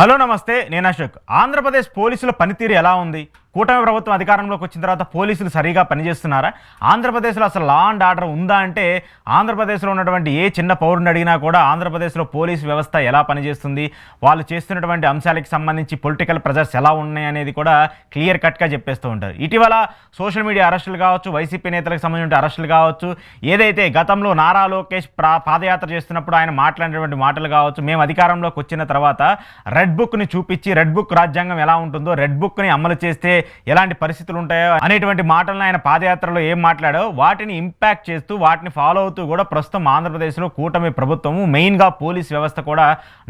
Hello నమస్తే, నేను అశోక్. ఆంధ్రప్రదేశ్ పోలీసుల పనితీరు ఎలా ఉంది? కూటమి ప్రభుత్వం అధికారంలోకి వచ్చిన తర్వాత పోలీసులు సరిగా పనిచేస్తున్నారా? ఆంధ్రప్రదేశ్లో అసలు లా అండ్ ఆర్డర్ ఉందా అంటే, ఆంధ్రప్రదేశ్లో ఉన్నటువంటి ఏ చిన్న పౌరుని అడిగినా కూడా ఆంధ్రప్రదేశ్లో పోలీసు వ్యవస్థ ఎలా పనిచేస్తుంది, వాళ్ళు చేస్తున్నటువంటి అంశాలకు సంబంధించి పొలిటికల్ ప్రెజర్స్ ఎలా ఉన్నాయి అనేది కూడా క్లియర్ కట్గా చెప్పేస్తూ ఉంటారు. ఇటీవల సోషల్ మీడియా అరెస్టులు కావచ్చు, వైసీపీ నేతలకు సంబంధించిన అరెస్టులు కావచ్చు, ఏదైతే గతంలో నారా లోకేష్ పాదయాత్ర చేస్తున్నప్పుడు ఆయన మాట్లాడినటువంటి మాటలు కావచ్చు, మేము అధికారంలోకి వచ్చిన తర్వాత రెడ్ బుక్ని చూపించి రెడ్ బుక్ రాజ్యాంగం ఎలా ఉంటుందో, రెడ్ బుక్ని అమలు చేస్తే ఎలాంటి పరిస్థితులు ఉంటాయో అనేటువంటి మాటలను ఆయన పాదయాత్రలో ఏం మాట్లాడో వాటిని ఇంపాక్ట్ చేస్తూ వాటిని ఫాలో అవుతూ కూడా ప్రస్తుతం ఆంధ్రప్రదేశ్లో కూటమి ప్రభుత్వము మెయిన్గా పోలీస్ వ్యవస్థ కూడా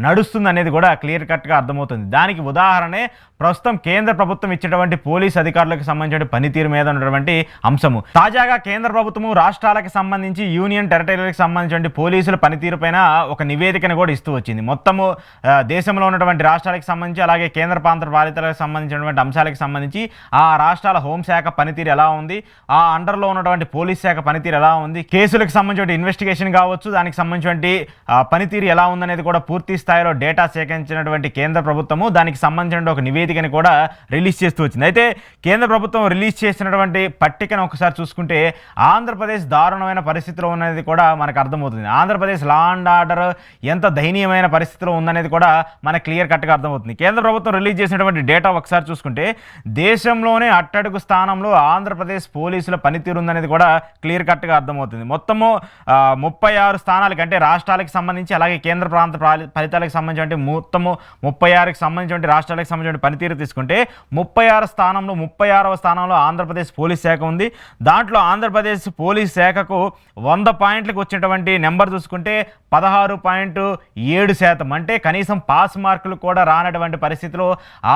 నడుస్తుంది అనేది కూడా క్లియర్ కట్గా అర్థమవుతుంది. దానికి ఉదాహరణే ప్రస్తుతం కేంద్ర ప్రభుత్వం ఇచ్చినటువంటి పోలీస్ అధికారులకు సంబంధించిన పనితీరు మీద ఉన్నటువంటి అంశము. తాజాగా కేంద్ర ప్రభుత్వము రాష్ట్రాలకు సంబంధించి యూనియన్ టెరిటరీలకు సంబంధించిన పోలీసుల పనితీరు పైన ఒక నివేదికను కూడా ఇస్తూ వచ్చింది. మొత్తము దేశంలో ఉన్నటువంటి రాష్ట్రాలకు సంబంధించి అలాగే కేంద్ర ప్రాంత పాలితలకు సంబంధించినటువంటి అంశాలకు సంబంధించి ఆ రాష్ట్రాల హోంశాఖ పనితీరు ఎలా ఉంది, ఆ అండర్లో ఉన్నటువంటి పోలీస్ శాఖ పనితీరు ఎలా ఉంది, కేసులకు సంబంధించిన ఇన్వెస్టిగేషన్ కావచ్చు, దానికి సంబంధించినటువంటి పనితీరు ఎలా ఉందనేది కూడా పూర్తి స్థాయిలో డేటా సేకరించినటువంటి కేంద్ర ప్రభుత్వము దానికి సంబంధించిన ఒక నివేదికని కూడా రిలీజ్ చేస్తూ వచ్చింది. అయితే కేంద్ర ప్రభుత్వం రిలీజ్ చేసినటువంటి పట్టికను ఒకసారి చూసుకుంటే ఆంధ్రప్రదేశ్ దారుణమైన పరిస్థితిలో ఉన్నది కూడా మనకు అర్థమవుతుంది. ఆంధ్రప్రదేశ్ లా అండ్ ఆర్డర్ ఎంత దయనీయమైన పరిస్థితిలో ఉందనేది కూడా మనకు క్లియర్ కట్గా అర్థమవుతుంది. కేంద్ర ప్రభుత్వం రిలీజ్ చేసినటువంటి డేటా ఒకసారి చూసుకుంటే దేశంలోనే అట్టడుగు స్థానంలో ఆంధ్రప్రదేశ్ పోలీసుల పనితీరు ఉందనేది కూడా క్లియర్ కట్గా అర్థమవుతుంది. మొత్తము 36 స్థానాలకి అంటే రాష్ట్రాలకు సంబంధించి అలాగే కేంద్ర ప్రాంత ఫలితాలకు సంబంధించి మొత్తము 36కి సంబంధించిన రాష్ట్రాలకు సంబంధించిన పనితీరు తీసుకుంటే 36వ స్థానంలో ఆంధ్రప్రదేశ్ పోలీస్ శాఖ ఉంది. దాంట్లో ఆంధ్రప్రదేశ్ పోలీస్ శాఖకు 100 పాయింట్లకు వచ్చినటువంటి నెంబర్ చూసుకుంటే 16.7%, అంటే కనీసం పాస్ మార్కులు కూడా రానటువంటి పరిస్థితిలో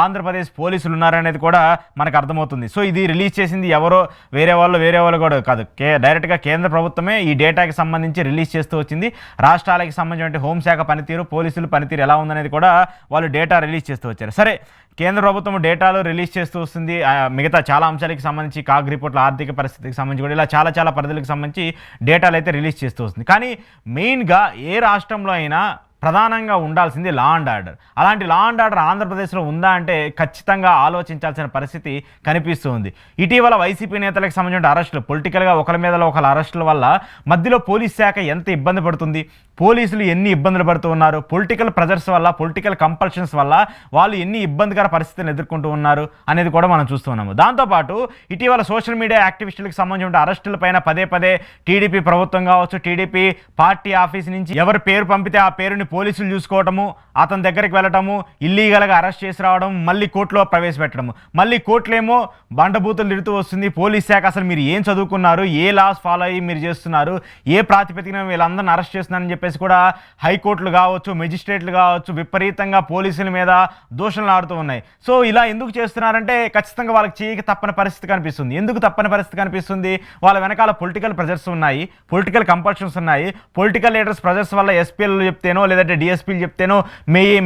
ఆంధ్రప్రదేశ్ పోలీసులు ఉన్నారనేది కూడా మనకు అర్థమవుతుంది. సో ఇది రిలీజ్ చేసింది ఎవరో వేరే వాళ్ళు కూడా కాదు, డైరెక్ట్గా కేంద్ర ప్రభుత్వమే ఈ డేటాకి సంబంధించి రిలీజ్ చేస్తూ వచ్చింది. రాష్ట్రాలకు సంబంధించిన హోంశాఖ పనితీరు, పోలీసుల పనితీరు ఎలా ఉందనేది కూడా వాళ్ళు డేటా రిలీజ్ చేస్తూ వచ్చారు. సరే, కేంద్ర ప్రభుత్వం డేటాలు రిలీజ్ చేస్తూ వస్తుంది. మిగతా చాలా అంశాలకు సంబంధించి కాగ్ రిపోర్ట్ల ఆర్థిక పరిస్థితికి సంబంధించి కూడా ఇలా చాలా పరిధులకు సంబంధించి డేటాలు అయితే రిలీజ్ చేస్తూ వస్తుంది. కానీ మెయిన్గా ఏ రాష్ట్రంలో అయినా ప్రధానంగా ఉండాల్సింది లా అండ్ ఆర్డర్. అలాంటి లా అండ్ ఆర్డర్ ఆంధ్రప్రదేశ్లో ఉందా అంటే ఖచ్చితంగా ఆలోచించాల్సిన పరిస్థితి కనిపిస్తూ ఉంది. ఇటీవల వైసీపీ నేతలకు సంబంధించిన అరెస్టులు, పొలిటికల్గా ఒకరి మీద ఒకరి అరెస్టుల వల్ల మధ్యలో పోలీస్ శాఖ ఎంత ఇబ్బంది పడుతుంది, పోలీసులు ఎన్ని ఇబ్బందులు పడుతూ ఉన్నారు, పొలిటికల్ ప్రెజర్స్ వల్ల, పొలిటికల్ కంపల్షన్స్ వల్ల వాళ్ళు ఎన్ని ఇబ్బందికర పరిస్థితులను ఎదుర్కొంటూ ఉన్నారు అనేది కూడా మనం చూస్తూ ఉన్నాము. దాంతోపాటు ఇటీవల సోషల్ మీడియా యాక్టివిస్టులకు సంబంధించిన అరెస్టుల పైన పదే టీడీపీ ప్రభుత్వం కావచ్చు, టీడీపీ పార్టీ ఆఫీస్ నుంచి ఎవరు పేరు పంపితే ఆ పేరుని పోలీసులు చూసుకోవటము, అతని దగ్గరికి వెళ్ళటము, ఇల్లీగల్గా అరెస్ట్ చేసి రావడం, మళ్ళీ కోర్టులో ప్రవేశపెట్టడము, మళ్ళీ కోర్టులేమో బండబూతులు తిడుతూ వస్తుంది. పోలీస్ శాఖ అసలు మీరు ఏం చదువుకున్నారు, ఏ లాస్ ఫాలో అయ్యి మీరు చేస్తున్నారు, ఏ ప్రాతిపదికన వీళ్ళందరిని అరెస్ట్ చేస్తున్నారని చెప్పేసి కూడా హైకోర్టులు కావచ్చు, మెజిస్ట్రేట్లు కావచ్చు విపరీతంగా పోలీసుల మీద దోషణలు ఆడుతూ ఉన్నాయి. సో ఇలా ఎందుకు చేస్తున్నారంటే ఖచ్చితంగా వాళ్ళకి చేయక తప్పని పరిస్థితి కనిపిస్తుంది. ఎందుకు తప్పని పరిస్థితి కనిపిస్తుంది? వాళ్ళ వెనకాల పొలిటికల్ ప్రెజర్స్ ఉన్నాయి, పొలిటికల్ కంపల్షన్స్ ఉన్నాయి. పొలిటికల్ లీడర్స్ ప్రెజర్స్ వల్ల ఎస్పీలు చెప్తేనో లేదంటే డిఎస్పీలు చెప్తేనో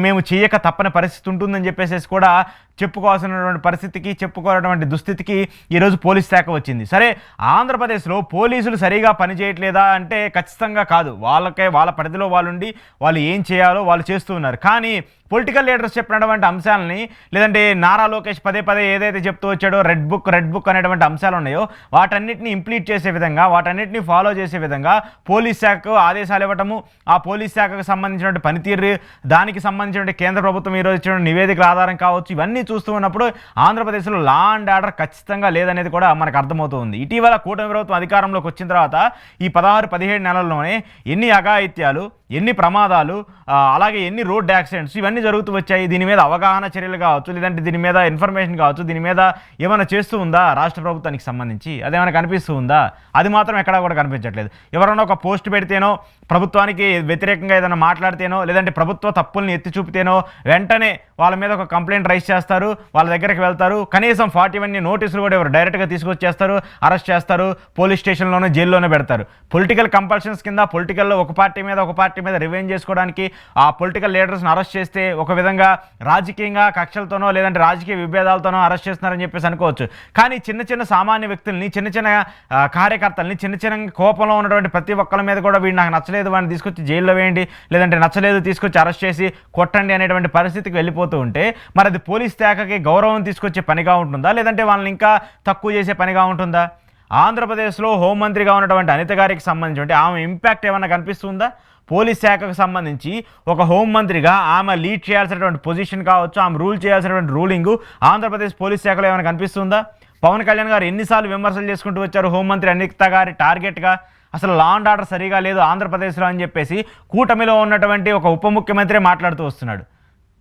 మేము చేయక తప్పని పరిస్థితి ఉంటుందని చెప్పేసి కూడా చెప్పుకోవాల్సినటువంటి పరిస్థితికి, చెప్పుకోవాలన్నటువంటి దుస్థితికి ఈరోజు పోలీస్ శాఖ వచ్చింది. సరే, ఆంధ్రప్రదేశ్లో పోలీసులు సరిగా పనిచేయట్లేదా అంటే ఖచ్చితంగా కాదు. వాళ్ళ పరిధిలో వాళ్ళుండి వాళ్ళు ఏం చేయాలో వాళ్ళు చేస్తూ ఉన్నారు. కానీ పొలిటికల్ లీడర్స్ చెప్పినటువంటి అంశాలని, లేదంటే నారా లోకేష్ పదే ఏదైతే చెప్తూ వచ్చాడో రెడ్ బుక్ అనేటువంటి అంశాలు ఉన్నాయో వాటన్నిటిని ఇంప్లీట్ చేసే విధంగా, వాటన్నిటిని ఫాలో చేసే విధంగా పోలీస్ శాఖకు ఆదేశాలు ఇవ్వటము, ఆ పోలీస్ శాఖకు సంబంధించిన పనితీరు, దానికి సంబంధించిన కేంద్ర ప్రభుత్వం ఈరోజు ఇచ్చిన నివేదికల ఆధారం కావచ్చు, ఇవన్నీ చూస్తూ ఉన్నప్పుడు ఆంధ్రప్రదేశ్లో లా అండ్ ఆర్డర్ ఖచ్చితంగా లేదనేది కూడా మనకు అర్థమవుతుంది. ఇటీవల కూటమి ప్రభుత్వం అధికారంలోకి వచ్చిన తర్వాత ఈ 16-17 నెలల్లోనే ఎన్ని అఘాయిత్యాలు, ఎన్ని ప్రమాదాలు, అలాగే ఎన్ని రోడ్ యాక్సిడెంట్స్ ఇవన్నీ జరుగుతూ వచ్చాయి. దీని మీద అవగాహన చర్యలు కావచ్చు, లేదంటే దీని మీద ఇన్ఫర్మేషన్ కావచ్చు, దీని మీద ఏమైనా చేస్తూ ఉందా రాష్ట్ర ప్రభుత్వానికి సంబంధించి? అదేమైనా కనిపిస్తూ ఉందా? అది మాత్రం ఎక్కడా కూడా కనిపించట్లేదు. ఎవరైనా ఒక పోస్ట్ పెడితేనో, ప్రభుత్వానికి వ్యతిరేకంగా ఏదైనా మాట్లాడితేనో, లేదంటే ప్రభుత్వ తప్పుల్ని ఎత్తి చూపితేనో వెంటనే వాళ్ళ మీద ఒక కంప్లైంట్ రైజ్ చేస్తారు, వాళ్ళ దగ్గరికి వెళ్తారు. కనీసం 41 నోటీసులు కూడా ఎవరు డైరెక్ట్గా తీసుకొచ్చేస్తారు, అరెస్ట్ చేస్తారు, పోలీస్ స్టేషన్లోనే జైల్లోనే పెడతారు. పొలిటికల్ కంపల్షన్స్ కింద పొలిటికల్లో ఒక పార్టీ మీద రివెంజ్ చేసుకోవడానికి ఆ పొలిటికల్ లీడర్స్ని అరెస్ట్ చేస్తే ఒక విధంగా రాజకీయంగా కక్షలతోనో లేదంటే రాజకీయ విభేదాలతోనో అరెస్ట్ చేస్తున్నారని చెప్పేసి అనుకోవచ్చు. కానీ చిన్న సామాన్య వ్యక్తుల్ని, చిన్న కార్యకర్తల్ని, చిన్న కోపంలో ఉన్నటువంటి ప్రతి ఒక్కరి మీద కూడా వీడు నాకు నచ్చలేదు వాడిని తీసుకొచ్చి జైల్లో వేయండి, లేదంటే నచ్చలేదు తీసుకొచ్చి అరెస్ట్ చేసి కొట్టండి అనేటువంటి పరిస్థితికి వెళ్ళిపోతూ ఉంటే మరి అది పోలీస్ శాఖకి గౌరవం తీసుకొచ్చే పనిగా ఉంటుందా, లేదంటే వాళ్ళని ఇంకా తక్కువ చేసే పనిగా ఉంటుందా? ఆంధ్రప్రదేశ్లో హోంమంత్రిగా ఉన్నటువంటి అనిత గారికి సంబంధించి ఆమె ఇంపాక్ట్ ఏమన్నా కనిపిస్తుందా? పోలీస్ శాఖకు సంబంధించి ఒక హోంమంత్రిగా ఆమె లీడ్ చేయాల్సినటువంటి పొజిషన్ కావచ్చు, ఆమె రూల్ చేయాల్సినటువంటి రూలింగు ఆంధ్రప్రదేశ్ పోలీస్ శాఖలో ఏమైనా కనిపిస్తుందా? పవన్ కళ్యాణ్ గారు ఎన్నిసార్లు విమర్శలు చేసుకుంటూ వచ్చారు హోంమంత్రి అనిత గారి టార్గెట్గా, అసలు లా అండ్ ఆర్డర్ సరిగా లేదు ఆంధ్రప్రదేశ్లో అని చెప్పేసి కూటమిలో ఉన్నటువంటి ఒక ఉప ముఖ్యమంత్రి మాట్లాడుతూ వస్తున్నాడు.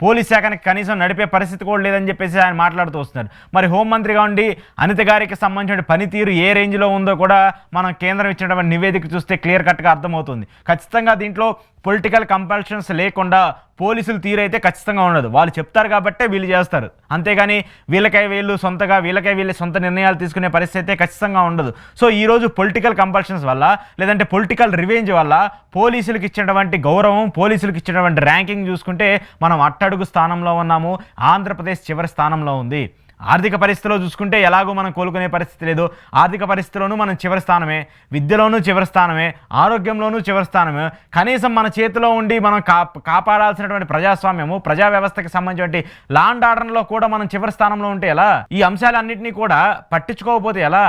పోలీస్ శాఖని కనీసం నడిపే పరిస్థితి కూడా లేదని చెప్పేసి ఆయన మాట్లాడుతూ వస్తున్నారు. మరి హోంమంత్రిగా ఉండి అనిత గారికి సంబంధించిన పనితీరు ఏ రేంజ్లో ఉందో కూడా మనం కేంద్రం ఇచ్చినటువంటి నివేదిక చూస్తే క్లియర్ కట్గా అర్థమవుతుంది. ఖచ్చితంగా దీంట్లో పొలిటికల్ కంపల్షన్స్ లేకుండా పోలీసులు తీరైతే ఖచ్చితంగా ఉండదు. వాళ్ళు చెప్తారు కాబట్టే వీళ్ళు చేస్తారు, అంతేగాని వీళ్ళకై వీళ్ళు సొంత నిర్ణయాలు తీసుకునే పరిస్థితి అయితే ఖచ్చితంగా ఉండదు. సో ఈరోజు పొలిటికల్ కంపల్షన్స్ వల్ల లేదంటే పొలిటికల్ రివెంజ్ వల్ల పోలీసులకు ఇచ్చినటువంటి గౌరవం, పోలీసులకు ఇచ్చినటువంటి ర్యాంకింగ్ చూసుకుంటే మనం అట్టడుగు స్థానంలో ఉన్నాము. ఆంధ్రప్రదేశ్ చివరి స్థానంలో ఉంది. ఆర్థిక పరిస్థితిలో చూసుకుంటే ఎలాగో మనం కోలుకునే పరిస్థితి లేదు. ఆర్థిక పరిస్థితిలోనూ మనం చివరి స్థానమే, విద్యలోనూ చివరి స్థానమే, ఆరోగ్యంలోనూ చివరి స్థానమే. కనీసం మన చేతిలో ఉండి మనం కాపాడాల్సినటువంటి ప్రజాస్వామ్యము, ప్రజా వ్యవస్థకి సంబంధించిన లా అండ్ ఆర్డర్లో కూడా మనం చివరి స్థానంలో ఉంటే ఎలా? ఈ అంశాలన్నింటినీ కూడా పట్టించుకోకపోతే ఎలా?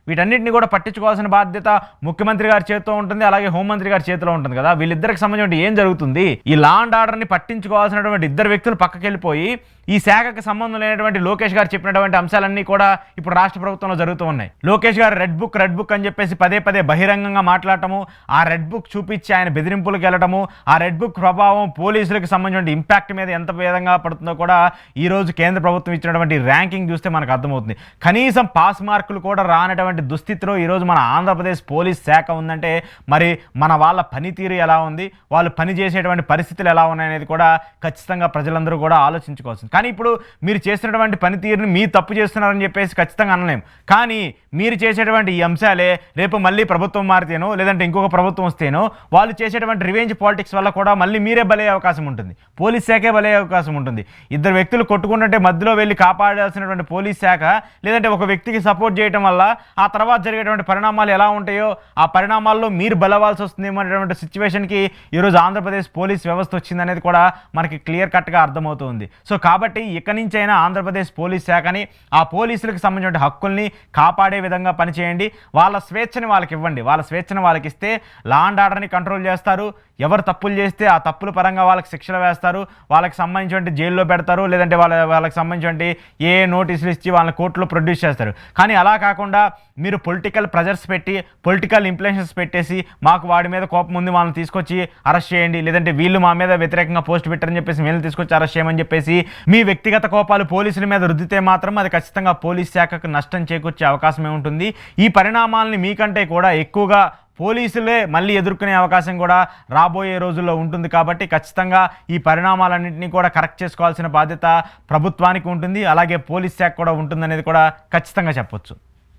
వీటన్నిటిని కూడా పట్టించుకోవాల్సిన బాధ్యత ముఖ్యమంత్రి గారి చేతిలో ఉంటుంది, అలాగే హోంమంత్రి గారి చేతిలో ఉంటుంది కదా. వీళ్ళిద్దరికి సంబంధించి ఏం జరుగుతుంది? ఈ లా అండ్ ఆర్డర్ని పట్టించుకోవాల్సినటువంటి ఇద్దరు వ్యక్తులు పక్కకి వెళ్ళిపోయి ఈ శాఖకు సంబంధం లేనటువంటి లోకేష్ గారు చెప్పినటువంటి అంశాలన్నీ కూడా ఇప్పుడు రాష్ట్ర ప్రభుత్వంలో జరుగుతూ ఉన్నాయి. లోకేష్ గారు రెడ్ బుక్ అని చెప్పేసి పదే బహిరంగంగా మాట్లాడటము, ఆ రెడ్ బుక్ చూపించి ఆయన బెదిరింపులకు వెళ్ళటము, ఆ రెడ్ బుక్ ప్రభావం పోలీసులకు సంబంధించిన ఇంపాక్ట్ మీద ఎంత విధంగా పడుతుందో కూడా ఈరోజు కేంద్ర ప్రభుత్వం ఇచ్చినటువంటి ర్యాంకింగ్ చూస్తే మనకు అర్థమవుతుంది. కనీసం పాస్ మార్కులు కూడా రానటువంటి దుస్థితిలో ఈరోజు మన ఆంధ్రప్రదేశ్ పోలీస్ శాఖ ఉందంటే మరి మన వాళ్ళ పనితీరు ఎలా ఉంది, వాళ్ళు పని చేసేటువంటి పరిస్థితులు ఎలా ఉన్నాయనేది కూడా ఖచ్చితంగా ప్రజలందరూ కూడా ఆలోచించుకోవాల్సింది. కానీ ఇప్పుడు మీరు చేసినటువంటి పనితీరుని మీ తప్పు చేస్తున్నారని చెప్పేసి ఖచ్చితంగా అనలేం. కానీ మీరు చేసేటువంటి ఈ అంశాలే రేపు మళ్ళీ ప్రభుత్వం మారితేనో లేదంటే ఇంకొక ప్రభుత్వం వస్తేనో వాళ్ళు చేసేటువంటి రివెంజ్ పాలిటిక్స్ వల్ల కూడా మళ్ళీ మీరే బలయ్యే అవకాశం ఉంటుంది, పోలీస్ శాఖే బలయ్యే అవకాశం ఉంటుంది. ఇద్దరు వ్యక్తులు కొట్టుకుంటుంటే మధ్యలో వెళ్ళి కాపాడాల్సినటువంటి పోలీస్ శాఖ లేదంటే ఒక వ్యక్తికి సపోర్ట్ చేయడం వల్ల ఆ తర్వాత జరిగేటువంటి పరిణామాలు ఎలా ఉంటాయో ఆ పరిణామాల్లో మీరు బలవాల్సి వస్తుందేమో అనేటువంటి సిచ్యువేషన్కి ఈరోజు ఆంధ్రప్రదేశ్ పోలీస్ వ్యవస్థ వచ్చిందనేది కూడా మనకి క్లియర్ కట్గా అర్థమవుతుంది. సో కాబట్టి ఇక నుంచైనా ఆంధ్రప్రదేశ్ పోలీస్ శాఖని, ఆ పోలీసులకు సంబంధించిన హక్కుల్ని కాపాడే విధంగా పనిచేయండి. వాళ్ళ స్వేచ్ఛని వాళ్ళకి ఇవ్వండి. వాళ్ళ స్వేచ్ఛను వాళ్ళకి ఇస్తే లా అండ్ ఆర్డర్ని కంట్రోల్ చేస్తారు. ఎవరు తప్పులు చేస్తే ఆ తప్పుల పరంగా వాళ్ళకి శిక్షలు వేస్తారు, వాళ్ళకి సంబంధించిన జైల్లో పెడతారు, లేదంటే వాళ్ళకి సంబంధించిన ఏ నోటీసులు ఇచ్చి వాళ్ళని కోర్టులో ప్రొడ్యూస్ చేస్తారు. కానీ అలా కాకుండా మీరు పొలిటికల్ ప్రెజర్స్ పెట్టి పొలిటికల్ ఇంప్లికేషన్స్ పెట్టేసి మాకు వాడి మీద కోపం ఉంది వాళ్ళని తీసుకొచ్చి అరెస్ట్ చేయండి, లేదంటే వీళ్ళు మా మీద వ్యతిరేకంగా పోస్ట్ పెట్టారని చెప్పేసి వీళ్ళని తీసుకొచ్చి అరెస్ట్ చేయమని చెప్పేసి మీ వ్యక్తిగత కోపాలు పోలీసుల మీద రుద్దితే మాత్రం అది ఖచ్చితంగా పోలీస్ శాఖకు నష్టం చేకూర్చే అవకాశమే ఉంటుంది. ఈ పరిణామాలని మీకంటే కూడా ఎక్కువగా పోలీసులే మళ్ళీ ఎదుర్కొనే అవకాశం కూడా రాబోయే రోజుల్లో ఉంటుంది. కాబట్టి ఖచ్చితంగా ఈ పరిణామాలన్నింటినీ కూడా కరెక్ట్ చేసుకోవాల్సిన బాధ్యత ప్రభుత్వానికి ఉంటుంది, అలాగే పోలీస్ శాఖ కూడా ఉంటుందనేది కూడా ఖచ్చితంగా చెప్పొచ్చు.